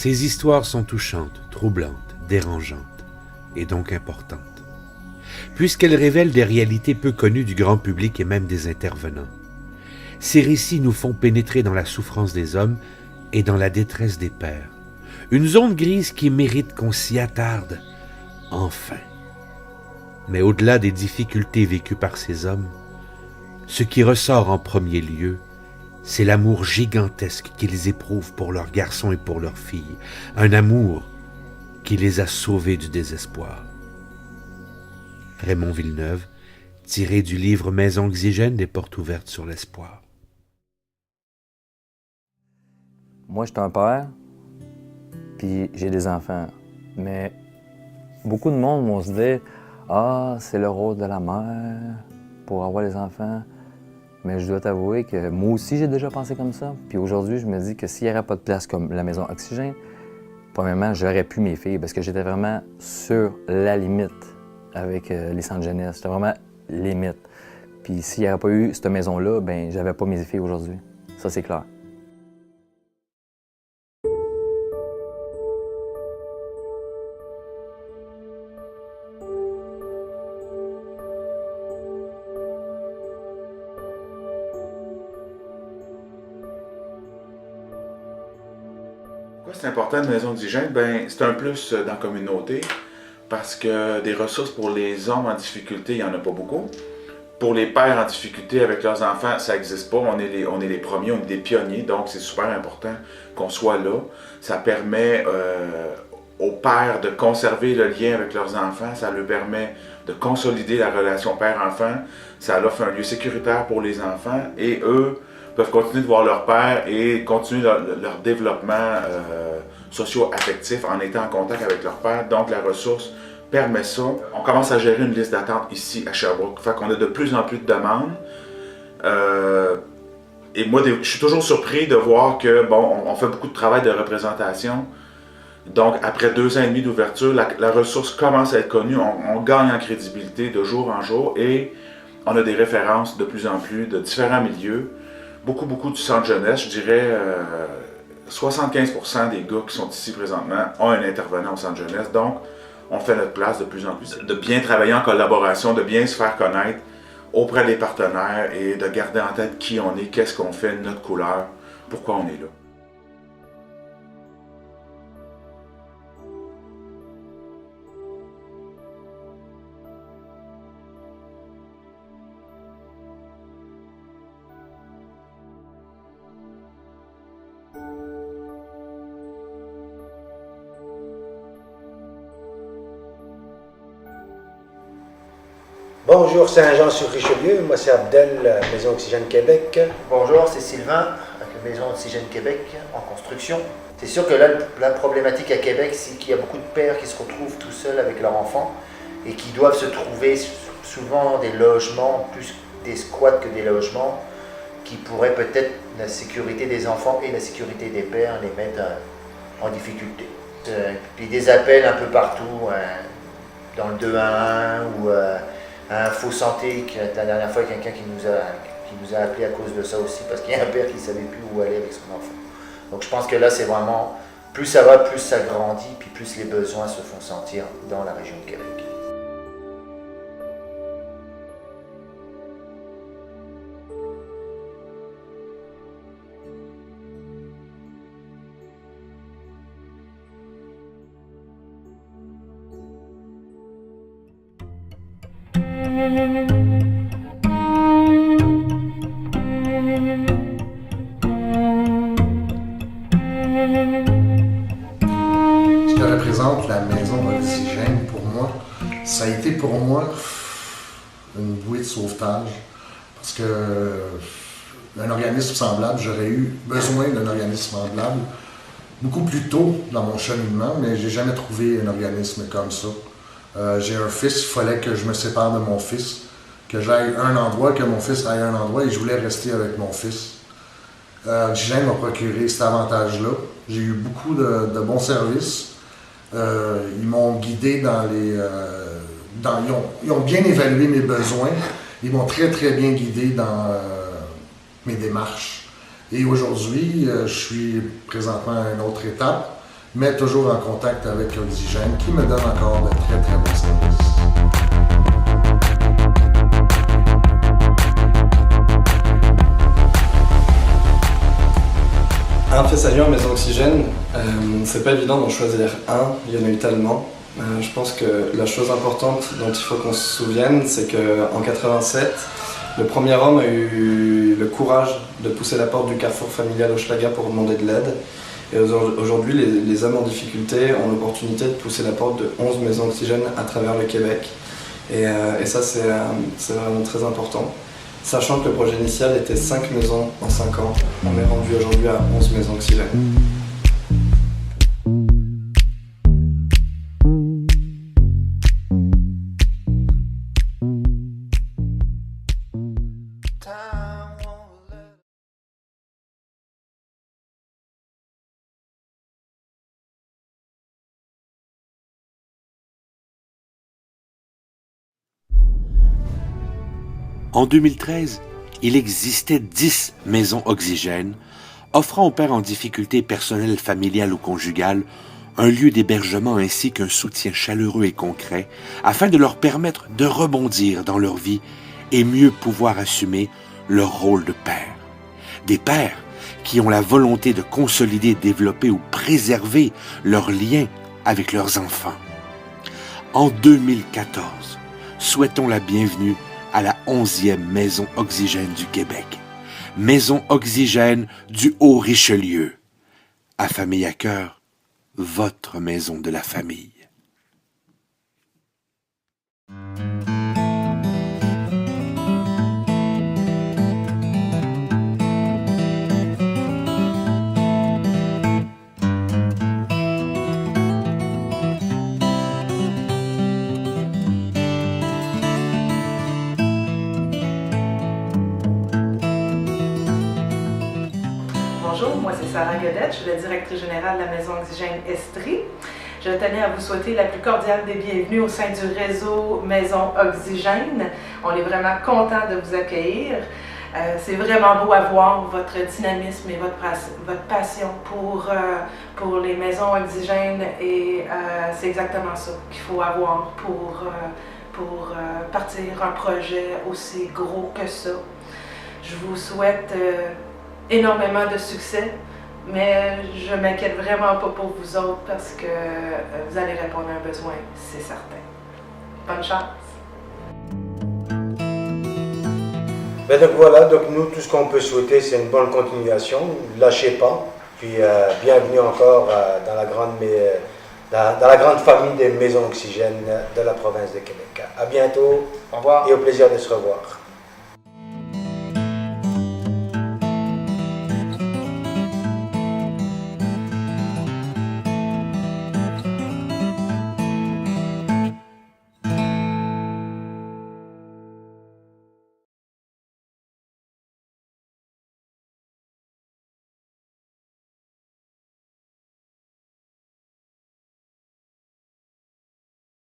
Ces histoires sont touchantes, troublantes, dérangeantes et donc importantes, puisqu'elles révèlent des réalités peu connues du grand public et même des intervenants. Ces récits nous font pénétrer dans la souffrance des hommes et dans la détresse des pères. Une zone grise qui mérite qu'on s'y attarde, enfin. Mais au-delà des difficultés vécues par ces hommes, ce qui ressort en premier lieu, c'est l'amour gigantesque qu'ils éprouvent pour leurs garçons et pour leurs filles, un amour qui les a sauvés du désespoir. Raymond Villeneuve, tiré du livre Maison Oxygène des portes ouvertes sur l'espoir. Moi, je suis un père, puis j'ai des enfants. Mais beaucoup de monde vont se dire « Ah, c'est le rôle de la mère pour avoir les enfants. » Mais je dois t'avouer que moi aussi, j'ai déjà pensé comme ça. Puis aujourd'hui, je me dis que s'il n'y aurait pas de place comme la Maison Oxygène, premièrement, j'aurais pu mes filles parce que j'étais vraiment sur la limite avec les centres jeunesse. J'étais vraiment limite. Puis s'il n'y avait pas eu cette maison-là, ben j'avais pas mes filles aujourd'hui. Ça, c'est clair. Pourquoi c'est important une maison d'hygiène? Ben, c'est un plus dans la communauté parce que des ressources pour les hommes en difficulté, il n'y en a pas beaucoup. Pour les pères en difficulté avec leurs enfants, ça n'existe pas. On est les premiers, on est des pionniers, donc c'est super important qu'on soit là. Ça permet aux pères de conserver le lien avec leurs enfants, ça leur permet de consolider la relation père-enfant, ça leur fait un lieu sécuritaire pour les enfants et eux peuvent continuer de voir leur père et continuer leur développement socio-affectif en étant en contact avec leur père. Donc la ressource permet ça. On commence à gérer une liste d'attente ici à Sherbrooke. Fait qu'on a de plus en plus de demandes. Et moi, je suis toujours surpris de voir que, bon, on fait beaucoup de travail de représentation. Donc, après 2 ans et demi d'ouverture, la ressource commence à être connue. On gagne en crédibilité de jour en jour et on a des références de plus en plus de différents milieux. Beaucoup du centre jeunesse, je dirais 75% des gars qui sont ici présentement ont un intervenant au centre jeunesse. Donc, on fait notre place de plus en plus. De bien travailler en collaboration, de bien se faire connaître auprès des partenaires et de garder en tête qui on est, qu'est-ce qu'on fait, notre couleur, pourquoi on est là. Bonjour Saint-Jean-sur-Richelieu, moi c'est Abdel, Maison Oxygène Québec. Bonjour, c'est Sylvain, avec la Maison Oxygène Québec, en construction. C'est sûr que là, la problématique à Québec, c'est qu'il y a beaucoup de pères qui se retrouvent tout seuls avec leurs enfants et qui doivent se trouver souvent des logements, plus des squats que des logements, qui pourraient peut-être, la sécurité des enfants et la sécurité des pères, les mettre en difficulté. Puis des appels un peu partout, dans le 211 ou Info Santé, la dernière fois, quelqu'un qui nous a appelé à cause de ça aussi, parce qu'il y a un père qui ne savait plus où aller avec son enfant. Donc je pense que là, c'est vraiment, plus ça va, plus ça grandit, puis plus les besoins se font sentir dans la région de Québec. Ce que représente la Maison Oxygène pour moi, ça a été pour moi une bouée de sauvetage parce que un organisme semblable, j'aurais eu besoin d'un organisme semblable beaucoup plus tôt dans mon cheminement, mais j'ai jamais trouvé un organisme comme ça. J'ai un fils, il fallait que je me sépare de mon fils, que j'aille un endroit, que mon fils aille un endroit et je voulais rester avec mon fils. Oxygène m'a procuré cet avantage-là. J'ai eu beaucoup de bons services. Ils m'ont guidé dans les... ils ont bien évalué mes besoins. Ils m'ont très bien guidé dans mes démarches. Et aujourd'hui, je suis présentement à une autre étape. mais toujours en contact avec Oxygène qui me donne encore de très très bons services. Un Fessaillon, Maison Oxygène, c'est pas évident d'en choisir un, il y en a eu tellement. Je pense que la chose importante dont il faut qu'on se souvienne, c'est qu'en 87, le premier homme a eu le courage de pousser la porte du carrefour familial Hochelaga pour demander de l'aide. Et aujourd'hui, les hommes en difficulté ont l'opportunité de pousser la porte de 11 maisons Oxygène à travers le Québec. Et ça, c'est vraiment très important. Sachant que le projet initial était 5 maisons en 5 ans, on est rendu aujourd'hui à 11 maisons Oxygène. En 2013, il existait 10 maisons Oxygène, offrant aux pères en difficulté personnelle, familiale ou conjugale un lieu d'hébergement ainsi qu'un soutien chaleureux et concret afin de leur permettre de rebondir dans leur vie et mieux pouvoir assumer leur rôle de père. Des pères qui ont la volonté de consolider, développer ou préserver leurs liens avec leurs enfants. En 2014, souhaitons la bienvenue à la 11e Maison Oxygène du Québec. Maison Oxygène du Haut-Richelieu. À Famille à cœur, votre maison de la famille. Bonjour, moi c'est Sarah Godette, je suis la directrice générale de la Maison Oxygène Estrie. Je tenais à vous souhaiter la plus cordiale des bienvenues au sein du réseau Maison Oxygène. On est vraiment content de vous accueillir. C'est vraiment beau à voir votre dynamisme et votre passion pour les maisons Oxygène et c'est exactement ça qu'il faut avoir pour partir un projet aussi gros que ça. Je vous souhaite énormément de succès, mais je ne m'inquiète vraiment pas pour vous autres parce que vous allez répondre à un besoin, c'est certain. Bonne chance! Ben donc voilà, donc nous, tout ce qu'on peut souhaiter, c'est une bonne continuation. Lâchez pas, puis bienvenue encore dans la grande famille des Maisons Oxygène de la province de Québec. À bientôt. Au revoir. Et au plaisir de se revoir.